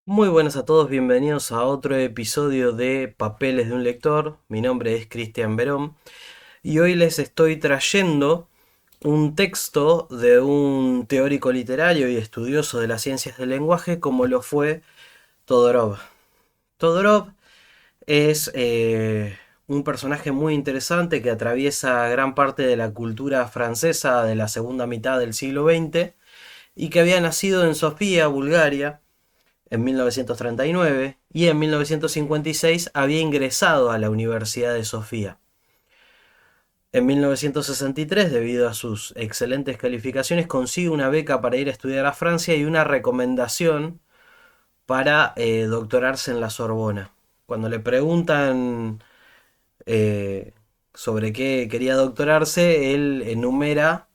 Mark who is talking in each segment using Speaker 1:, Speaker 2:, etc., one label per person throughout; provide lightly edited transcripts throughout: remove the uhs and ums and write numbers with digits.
Speaker 1: Muy buenas a todos, bienvenidos a otro episodio de Papeles de un lector. Mi nombre es Cristian Verón y hoy les estoy trayendo un texto de un teórico literario y estudioso de las ciencias del lenguaje como lo fue Todorov. Todorov es un personaje muy interesante que atraviesa gran parte de la cultura francesa de la segunda mitad del siglo XX y que había nacido en Sofía, Bulgaria, en 1939 y en 1956 había ingresado a la Universidad de Sofía. En 1963, debido a sus excelentes calificaciones, consigue una beca para ir a estudiar a Francia y una recomendación para doctorarse en la Sorbona. Cuando le preguntan eh, sobre qué quería doctorarse, él enumera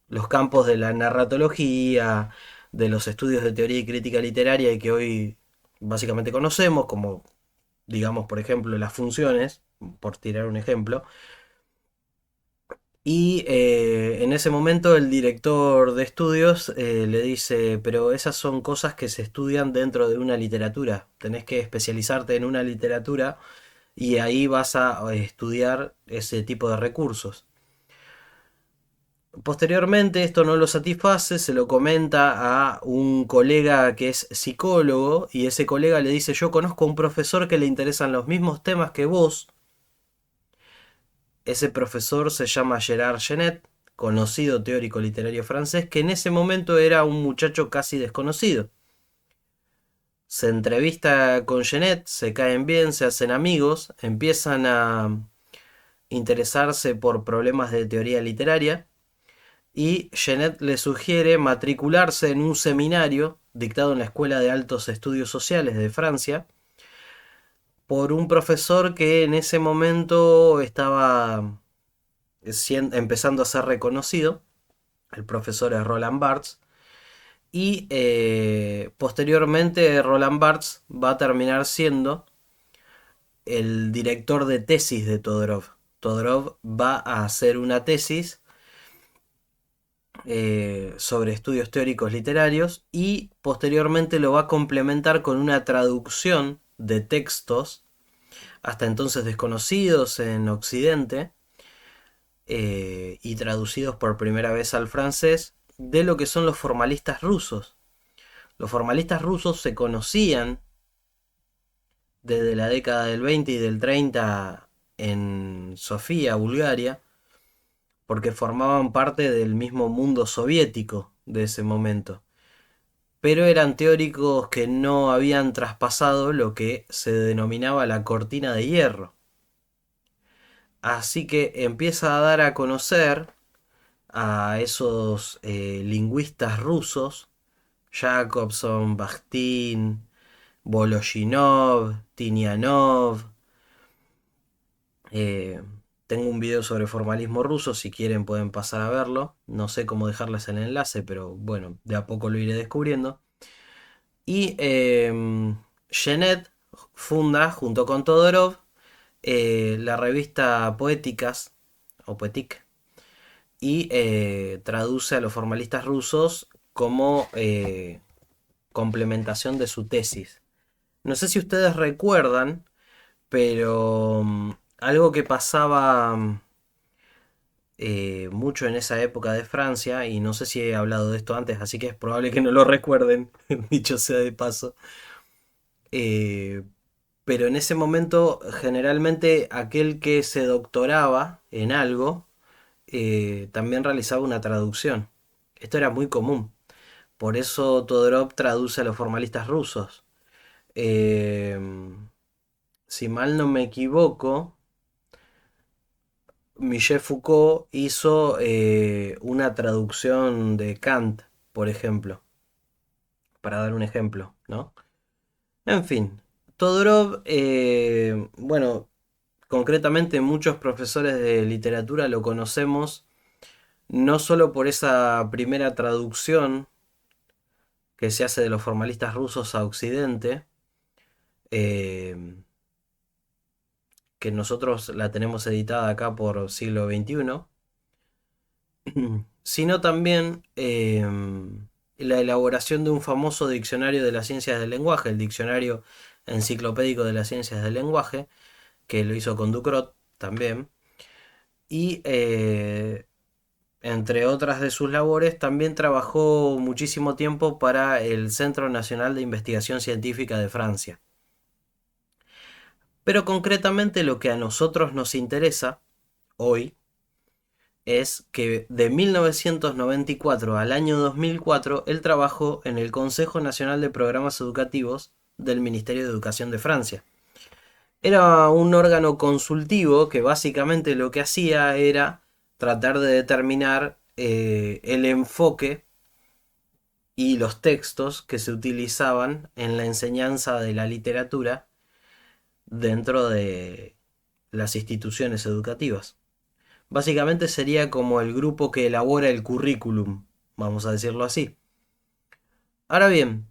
Speaker 1: los campos de la narratología, de los estudios de teoría y crítica literaria y que hoy básicamente conocemos, como digamos, por ejemplo, las funciones, por tirar un ejemplo. Y en ese momento el director de estudios le dice, pero esas son cosas que se estudian dentro de una literatura. Tenés que especializarte en una literatura y ahí vas a estudiar ese tipo de recursos. Posteriormente esto no lo satisface, se lo comenta a un colega que es psicólogo y ese colega le dice, yo conozco a un profesor que le interesan los mismos temas que vos. Ese profesor se llama Gerard Genet, conocido teórico literario francés, que en ese momento era un muchacho casi desconocido. Se entrevista con Genet, se caen bien, se hacen amigos, empiezan a interesarse por problemas de teoría literaria y Genet le sugiere matricularse en un seminario dictado en la Escuela de Altos Estudios Sociales de Francia por un profesor que en ese momento estaba empezando a ser reconocido. El profesor es Roland Barthes. Y posteriormente Roland Barthes va a terminar siendo el director de tesis de Todorov. Todorov va a hacer una tesis sobre estudios teóricos literarios y posteriormente lo va a complementar con una traducción de textos hasta entonces desconocidos en Occidente y traducidos por primera vez al francés de lo que son los formalistas rusos. Los formalistas rusos se conocían desde la década del 20 y del 30 en Sofía, Bulgaria, porque formaban parte del mismo mundo soviético de ese momento. Pero eran teóricos que no habían traspasado lo que se denominaba la cortina de hierro. Así que empieza a dar a conocer a esos lingüistas rusos, Jacobson, Bakhtin, Voloshinov, Tinianov. Eh, Tengo un video sobre formalismo ruso, si quieren pueden pasar a verlo. No sé cómo dejarles el enlace, pero bueno, de a poco lo iré descubriendo. Y Genet funda, junto con Todorov, la revista Poéticas, o Poetic, y traduce a los formalistas rusos como complementación de su tesis. No sé si ustedes recuerdan, pero algo que pasaba mucho en esa época de Francia, y no sé si he hablado de esto antes, así que es probable que no lo recuerden, dicho sea de paso. Eh, pero en ese momento, generalmente aquel que se doctoraba en algo también realizaba una traducción. Esto era muy común. Por eso Todorov traduce a los formalistas rusos. Eh, si mal no me equivoco, Michel Foucault hizo una traducción de Kant, por ejemplo, para dar un ejemplo, ¿no? En fin, Todorov, bueno, concretamente muchos profesores de literatura lo conocemos no solo por esa primera traducción que se hace de los formalistas rusos a Occidente, eh, que nosotros la tenemos editada acá por siglo XXI, sino también la elaboración de un famoso diccionario de las ciencias del lenguaje, el diccionario enciclopédico de las ciencias del lenguaje, que lo hizo con Ducrot también. Y entre otras de sus labores, también trabajó muchísimo tiempo para el Centro Nacional de Investigación Científica de Francia. Pero concretamente lo que a nosotros nos interesa hoy es que de 1994 al año 2004 él trabajó en el Consejo Nacional de Programas Educativos del Ministerio de Educación de Francia. Era un órgano consultivo que básicamente lo que hacía era tratar de determinar el enfoque y los textos que se utilizaban en la enseñanza de la literatura dentro de las instituciones educativas. Básicamente sería como el grupo que elabora el currículum, vamos a decirlo así. Ahora bien,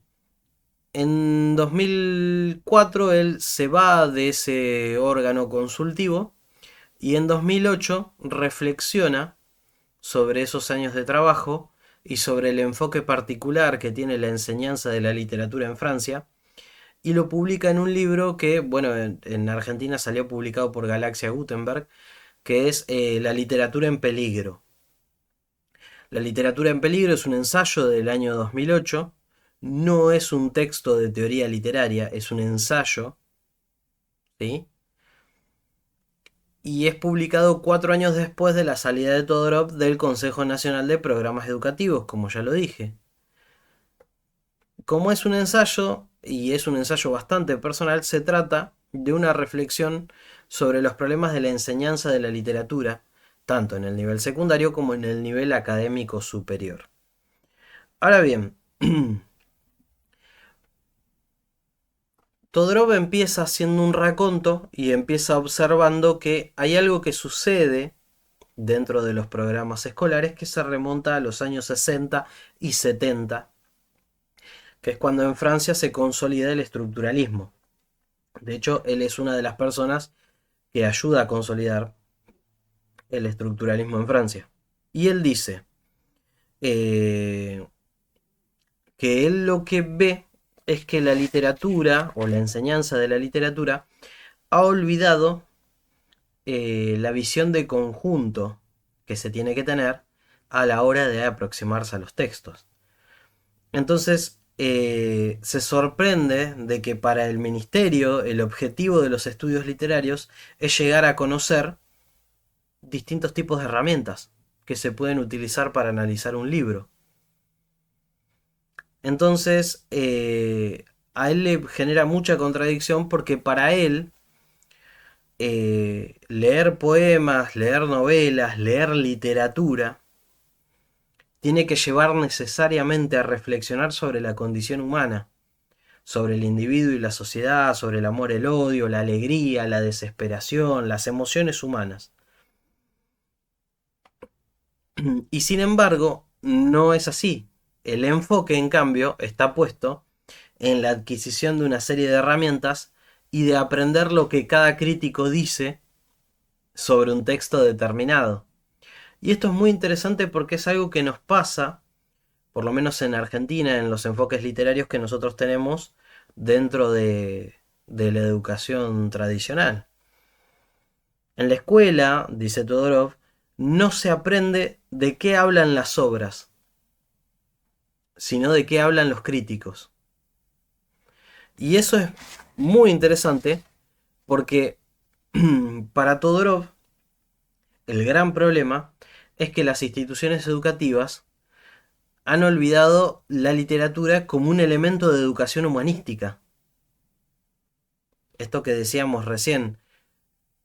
Speaker 1: en 2004 él se va de ese órgano consultivo y en 2008 reflexiona sobre esos años de trabajo y sobre el enfoque particular que tiene la enseñanza de la literatura en Francia, y lo publica en un libro que, bueno, en Argentina salió publicado por Galaxia Gutenberg, que es La literatura en peligro. La literatura en peligro es un ensayo del año 2008, no es un texto de teoría literaria, es un ensayo, ¿sí? Y es publicado 4 años después de la salida de Todorov del Consejo Nacional de Programas Educativos, como ya lo dije. Como es un ensayo, y es un ensayo bastante personal, se trata de una reflexión sobre los problemas de la enseñanza de la literatura, tanto en el nivel secundario como en el nivel académico superior. Ahora bien, Todorov empieza haciendo un raconto y empieza observando que hay algo que sucede dentro de los programas escolares que se remonta a los años 60 y 70, que es cuando en Francia se consolida el estructuralismo. De hecho, él es una de las personas que ayuda a consolidar el estructuralismo en Francia. Y él dice eh, que él lo que ve es que la literatura o la enseñanza de la literatura ha olvidado la visión de conjunto que se tiene que tener a la hora de aproximarse a los textos. Entonces, se sorprende de que para el ministerio el objetivo de los estudios literarios es llegar a conocer distintos tipos de herramientas que se pueden utilizar para analizar un libro. Entonces, a él le genera mucha contradicción porque para él leer poemas, leer novelas, leer literatura, tiene que llevar necesariamente a reflexionar sobre la condición humana, sobre el individuo y la sociedad, sobre el amor, el odio, la alegría, la desesperación, las emociones humanas. Y sin embargo, no es así. El enfoque, en cambio, está puesto en la adquisición de una serie de herramientas y de aprender lo que cada crítico dice sobre un texto determinado. Y esto es muy interesante porque es algo que nos pasa, por lo menos en Argentina, en los enfoques literarios que nosotros tenemos dentro de la educación tradicional. En la escuela, dice Todorov, no se aprende de qué hablan las obras, sino de qué hablan los críticos. Y eso es muy interesante porque para Todorov el gran problema es que las instituciones educativas han olvidado la literatura como un elemento de educación humanística. Esto que decíamos recién,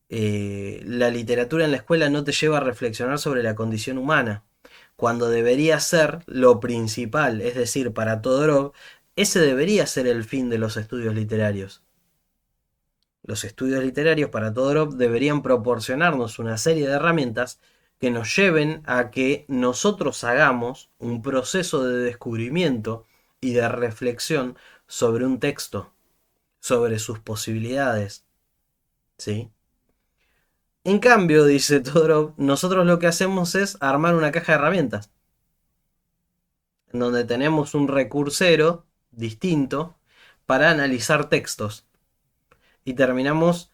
Speaker 1: la literatura en la escuela no te lleva a reflexionar sobre la condición humana, cuando debería ser lo principal, es decir, para Todorov, ese debería ser el fin de los estudios literarios. Los estudios literarios para Todorov deberían proporcionarnos una serie de herramientas que nos lleven a que nosotros hagamos un proceso de descubrimiento y de reflexión sobre un texto, sobre sus posibilidades, ¿sí? En cambio, dice Todorov, nosotros lo que hacemos es armar una caja de herramientas. en donde tenemos un recursero distinto para analizar textos y terminamos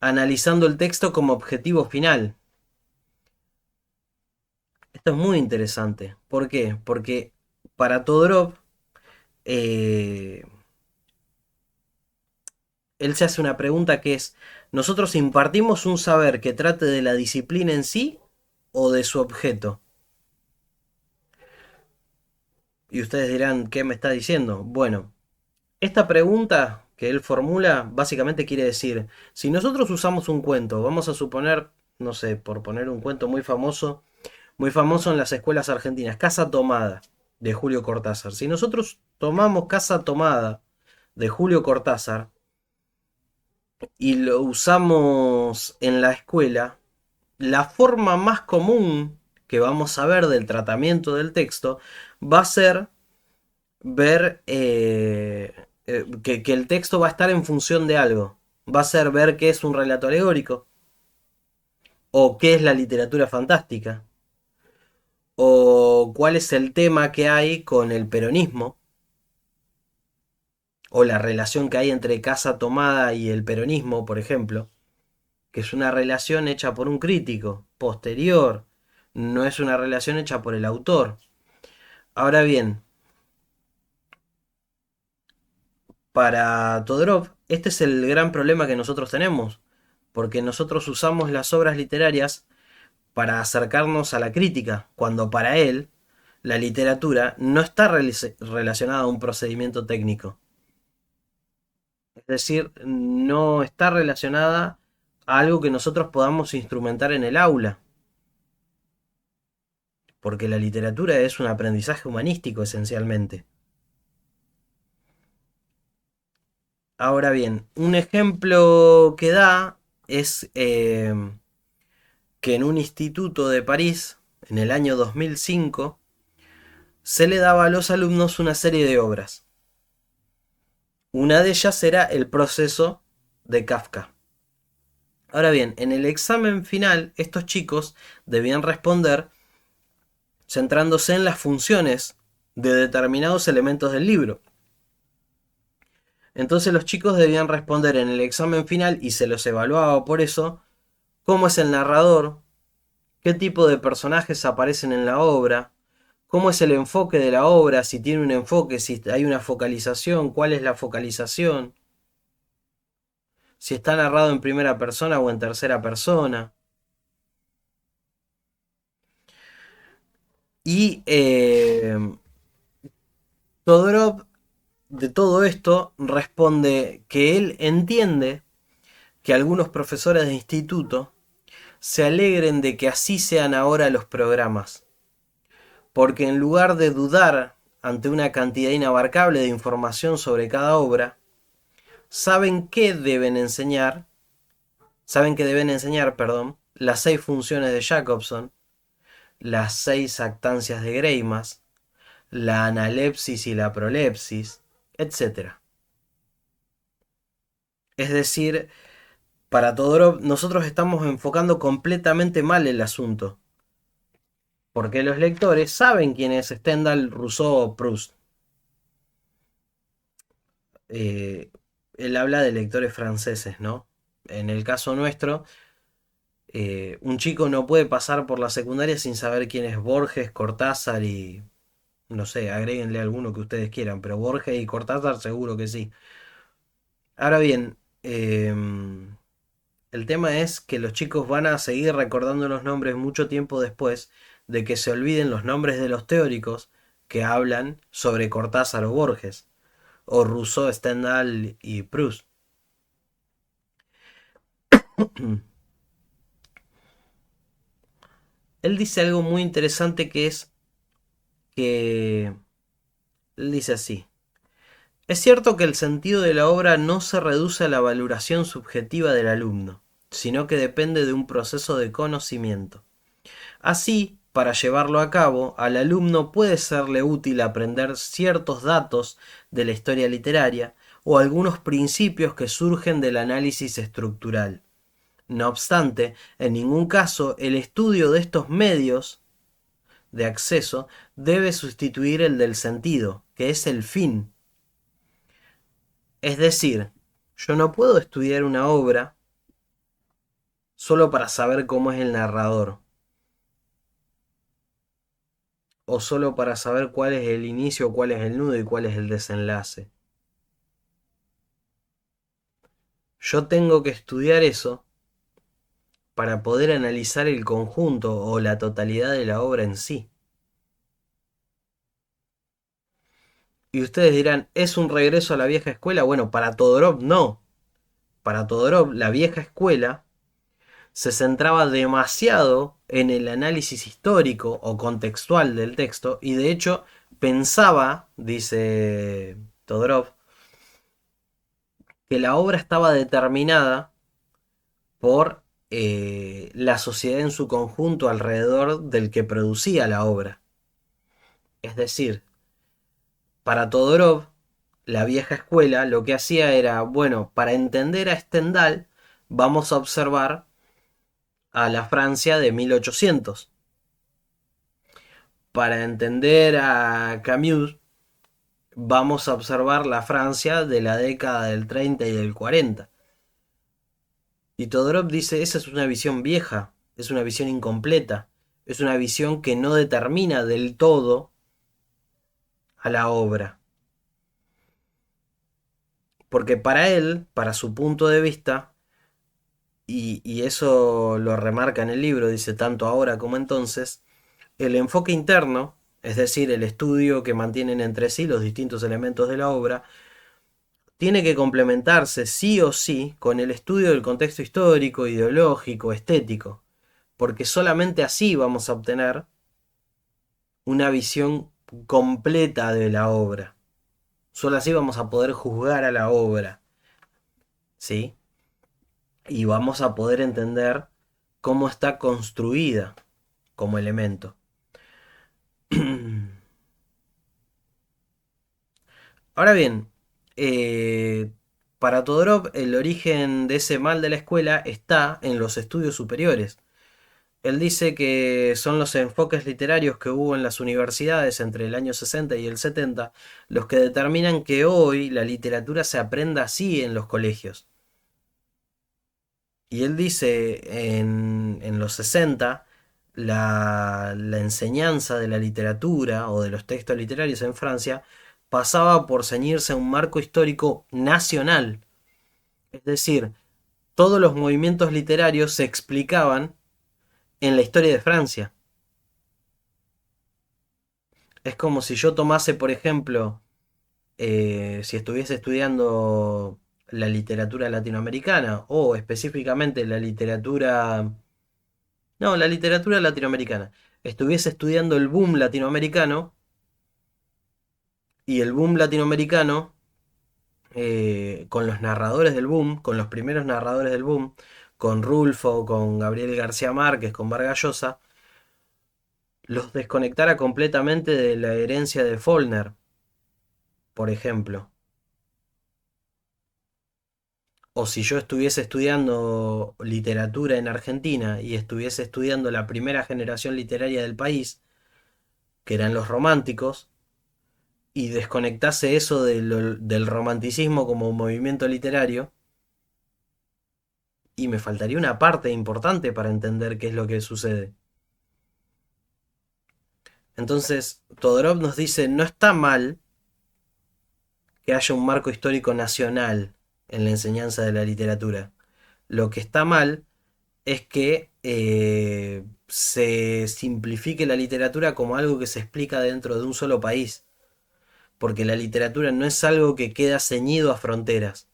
Speaker 1: analizando el texto como objetivo final. Esto es muy interesante. ¿Por qué? Porque para Todorov, eh, él se hace una pregunta que es, ¿nosotros impartimos un saber que trate de la disciplina en sí o de su objeto? Y ustedes dirán, ¿qué me está diciendo? Bueno, esta pregunta que él formula básicamente quiere decir, si nosotros usamos un cuento, vamos a suponer, no sé, por poner un cuento muy famoso en las escuelas argentinas, Casa Tomada, de Julio Cortázar. Si nosotros tomamos Casa Tomada de Julio Cortázar y lo usamos en la escuela, la forma más común que vamos a ver del tratamiento del texto va a ser ver que el texto va a estar en función de algo. Va a ser ver qué es un relato alegórico, o qué es la literatura fantástica, o cuál es el tema que hay con el peronismo, o la relación que hay entre Casa Tomada y el peronismo, por ejemplo, que es una relación hecha por un crítico posterior, no es una relación hecha por el autor. Ahora bien, para Todorov, este es el gran problema que nosotros tenemos, porque nosotros usamos las obras literarias para acercarnos a la crítica, cuando para él la literatura no está relacionada a un procedimiento técnico. Es decir, no está relacionada a algo que nosotros podamos instrumentar en el aula, porque la literatura es un aprendizaje humanístico esencialmente. Ahora bien, un ejemplo que da es que en un instituto de París, en el año 2005, se le daba a los alumnos una serie de obras. Una de ellas era El proceso de Kafka. Ahora bien, en el examen final, estos chicos debían responder centrándose en las funciones de determinados elementos del libro. Entonces los chicos debían responder en el examen final, y se los evaluaba por eso, cómo es el narrador, qué tipo de personajes aparecen en la obra, cómo es el enfoque de la obra, si tiene un enfoque, si hay una focalización, cuál es la focalización, si está narrado en primera persona o en tercera persona. Y Todorov de todo esto responde que él entiende que algunos profesores de instituto se alegren de que así sean ahora los programas, porque en lugar de dudar ante una cantidad inabarcable de información sobre cada obra, saben que deben enseñar, perdón, las 6 funciones de Jacobson, las 6 actancias de Greimas, la analepsis y la prolepsis, etc. Es decir, para Todorov nosotros estamos enfocando completamente mal el asunto, porque los lectores saben quién es Stendhal, Rousseau o Proust. Eh, Él habla de lectores franceses, ¿no? En el caso nuestro, un chico no puede pasar por la secundaria sin saber quién es Borges, Cortázar y, no sé, agréguenle alguno que ustedes quieran, pero Borges y Cortázar seguro que sí. Ahora bien, el tema es que los chicos van a seguir recordando los nombres mucho tiempo después de que se olviden los nombres de los teóricos que hablan sobre Cortázar o Borges, o Rousseau, Stendhal y Proust. Él dice algo muy interesante, que es que él dice así: es cierto que el sentido de la obra no se reduce a la valoración subjetiva del alumno, sino que depende de un proceso de conocimiento. Así, para llevarlo a cabo, al alumno puede serle útil aprender ciertos datos de la historia literaria o algunos principios que surgen del análisis estructural. No obstante, en ningún caso el estudio de estos medios de acceso debe sustituir el del sentido, que es el fin. Es decir, yo no puedo estudiar una obra solo para saber cómo es el narrador, o solo para saber cuál es el inicio, cuál es el nudo y cuál es el desenlace. Yo tengo que estudiar eso para poder analizar el conjunto o la totalidad de la obra en sí. Y ustedes dirán, ¿es un regreso a la vieja escuela? Bueno, para Todorov no. Para Todorov, la vieja escuela se centraba demasiado en el análisis histórico o contextual del texto y de hecho pensaba, dice Todorov, que la obra estaba determinada por la sociedad en su conjunto alrededor del que producía la obra. Es decir, para Todorov, la vieja escuela lo que hacía era, bueno, para entender a Stendhal, vamos a observar a la Francia de 1800. Para entender a Camus, vamos a observar la Francia de la década del 30 y del 40. Y Todorov dice, esa es una visión vieja, es una visión incompleta, es una visión que no determina del todo a la obra. Porque para él, para su punto de vista, y eso lo remarca en el libro, dice tanto ahora como entonces, el enfoque interno, es decir, el estudio que mantienen entre sí los distintos elementos de la obra, tiene que complementarse sí o sí con el estudio del contexto histórico, ideológico, estético, porque solamente así vamos a obtener una visión completa de la obra. Solo así vamos a poder juzgar a la obra, ¿sí? Y vamos a poder entender cómo está construida como elemento. Ahora bien, eh, para Todorov el origen de ese mal de la escuela está en los estudios superiores. Él dice que son los enfoques literarios que hubo en las universidades entre el año 60 y el 70 los que determinan que hoy la literatura se aprenda así en los colegios. Y él dice en los 60 la enseñanza de la literatura o de los textos literarios en Francia pasaba por ceñirse a un marco histórico nacional. Es decir, todos los movimientos literarios se explicaban en la historia de Francia. Es como si yo tomase, por ejemplo, si estuviese estudiando la literatura latinoamericana o específicamente la literatura... No, la literatura latinoamericana. Estuviese estudiando el boom latinoamericano y el boom latinoamericano con los narradores del boom, con los primeros narradores del boom, con Rulfo, con Gabriel García Márquez, con Vargas Llosa, los desconectara completamente de la herencia de Faulkner, por ejemplo. O si yo estuviese estudiando literatura en Argentina y estuviese estudiando la primera generación literaria del país, que eran los románticos, y desconectase eso del romanticismo como movimiento literario, y me faltaría una parte importante para entender qué es lo que sucede. Entonces, Todorov nos dice, no está mal que haya un marco histórico nacional en la enseñanza de la literatura. Lo que está mal es que se simplifique la literatura como algo que se explica dentro de un solo país, porque la literatura no es algo que queda ceñido a fronteras.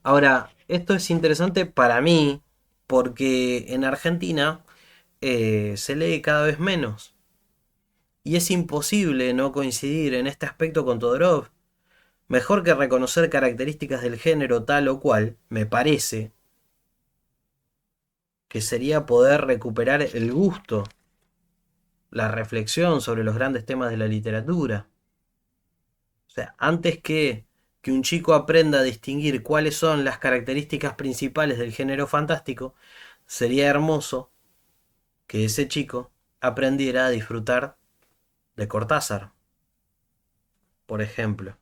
Speaker 1: Ahora, esto es interesante para mí porque en Argentina se lee cada vez menos y es imposible no coincidir en este aspecto con Todorov. Mejor que reconocer características del género tal o cual, me parece que sería poder recuperar el gusto, la reflexión sobre los grandes temas de la literatura. O sea, antes que un chico aprenda a distinguir cuáles son las características principales del género fantástico, Sería hermoso que ese chico aprendiera a disfrutar de Cortázar, por ejemplo.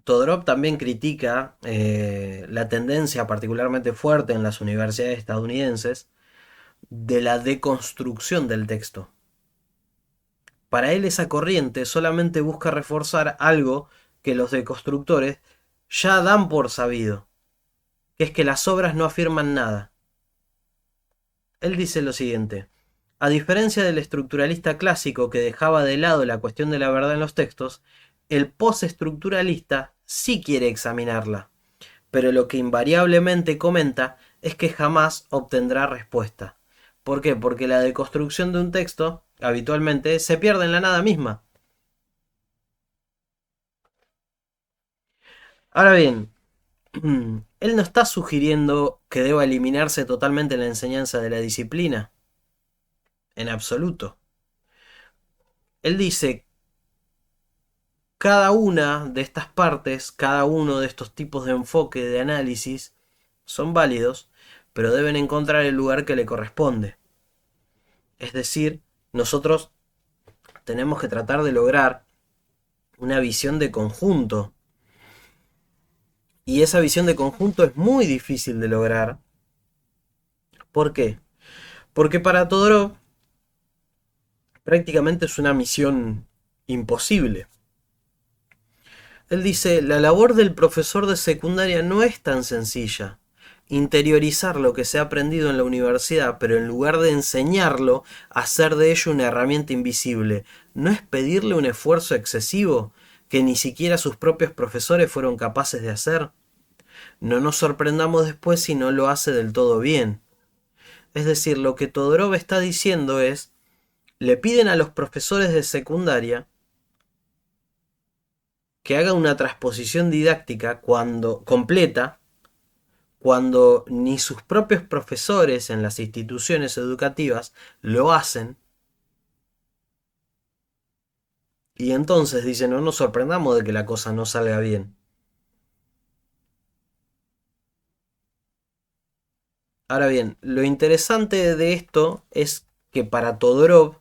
Speaker 1: Todorov también critica la tendencia particularmente fuerte en las universidades estadounidenses de la deconstrucción del texto. Para él esa corriente solamente busca reforzar algo que los deconstructores ya dan por sabido, que es que las obras no afirman nada. Él dice lo siguiente: a diferencia del estructuralista clásico que dejaba de lado la cuestión de la verdad en los textos, el postestructuralista sí quiere examinarla, pero lo que invariablemente comenta es que jamás obtendrá respuesta. ¿Por qué? Porque la deconstrucción de un texto habitualmente se pierde en la nada misma. Ahora bien, él no está sugiriendo que deba eliminarse totalmente la enseñanza de la disciplina, en absoluto. Él dice, cada una de estas partes, cada uno de estos tipos de enfoque de análisis son válidos, pero deben encontrar el lugar que le corresponde. Es decir, nosotros tenemos que tratar de lograr una visión de conjunto. Y esa visión de conjunto es muy difícil de lograr. ¿Por qué? Porque para Todorov prácticamente es una misión imposible. Él dice, la labor del profesor de secundaria no es tan sencilla. Interiorizar lo que se ha aprendido en la universidad, pero en lugar de enseñarlo, hacer de ello una herramienta invisible, ¿no es pedirle un esfuerzo excesivo que ni siquiera sus propios profesores fueron capaces de hacer? No nos sorprendamos después si no lo hace del todo bien. Es decir, lo que Todorov está diciendo es, le piden a los profesores de secundaria que haga una transposición didáctica cuando completa, cuando ni sus propios profesores en las instituciones educativas lo hacen. Y entonces dicen, no nos sorprendamos de que la cosa no salga bien. Ahora bien, lo interesante de esto es que para Todorov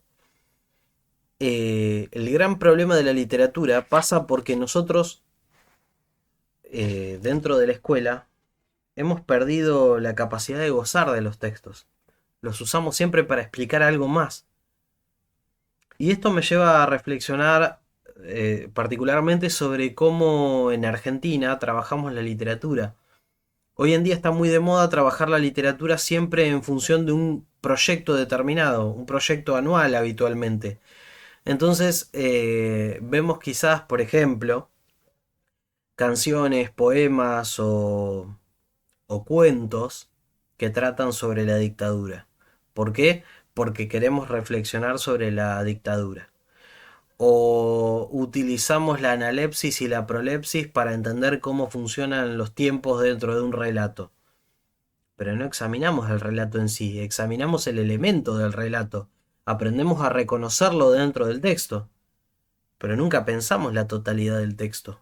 Speaker 1: el gran problema de la literatura pasa porque nosotros dentro de la escuela hemos perdido la capacidad de gozar de los textos. Los usamos siempre para explicar algo más. Y esto me lleva a reflexionar particularmente sobre cómo en Argentina trabajamos la literatura. Hoy en día está muy de moda trabajar la literatura siempre en función de un proyecto determinado, un proyecto anual habitualmente. Entonces vemos quizás, por ejemplo, canciones, poemas o cuentos que tratan sobre la dictadura. ¿Por qué? Porque queremos reflexionar sobre la dictadura. O utilizamos la analepsis y la prolepsis para entender cómo funcionan los tiempos dentro de un relato. Pero no examinamos el relato en sí, examinamos el elemento del relato. Aprendemos a reconocerlo dentro del texto, pero nunca pensamos la totalidad del texto.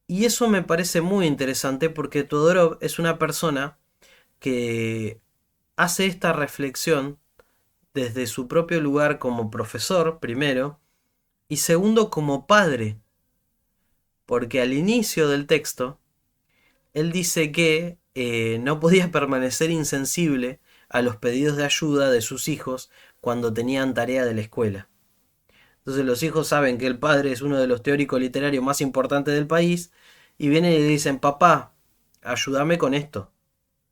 Speaker 1: Y eso me parece muy interesante porque Todorov es una persona que hace esta reflexión desde su propio lugar como profesor, primero, y segundo como padre, porque al inicio del texto, él dice que no podía permanecer insensible a los pedidos de ayuda de sus hijos cuando tenían tarea de la escuela. Entonces los hijos saben que el padre es uno de los teóricos literarios más importantes del país y vienen y le dicen, papá, ayúdame con esto.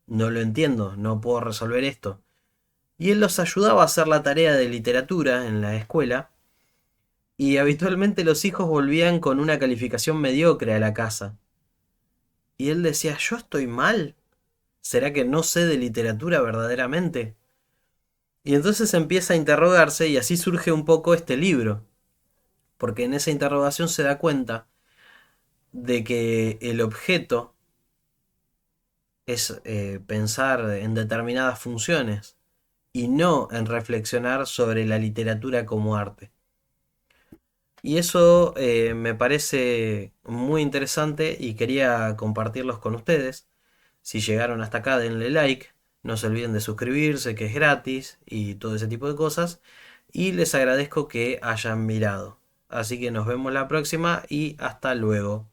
Speaker 1: No lo entiendo, no puedo resolver esto. Y él los ayudaba a hacer la tarea de literatura en la escuela y habitualmente los hijos volvían con una calificación mediocre a la casa. Y él decía, ¿yo estoy mal? ¿Será que no sé de literatura verdaderamente? Y entonces empieza a interrogarse y así surge un poco este libro, porque en esa interrogación se da cuenta de que el objeto es pensar en determinadas funciones y no en reflexionar sobre la literatura como arte. Y eso me parece muy interesante y quería compartirlos con ustedes. Si llegaron hasta acá, denle like. No se olviden de suscribirse, que es gratis y todo ese tipo de cosas. Y les agradezco que hayan mirado. Así que nos vemos la próxima y hasta luego.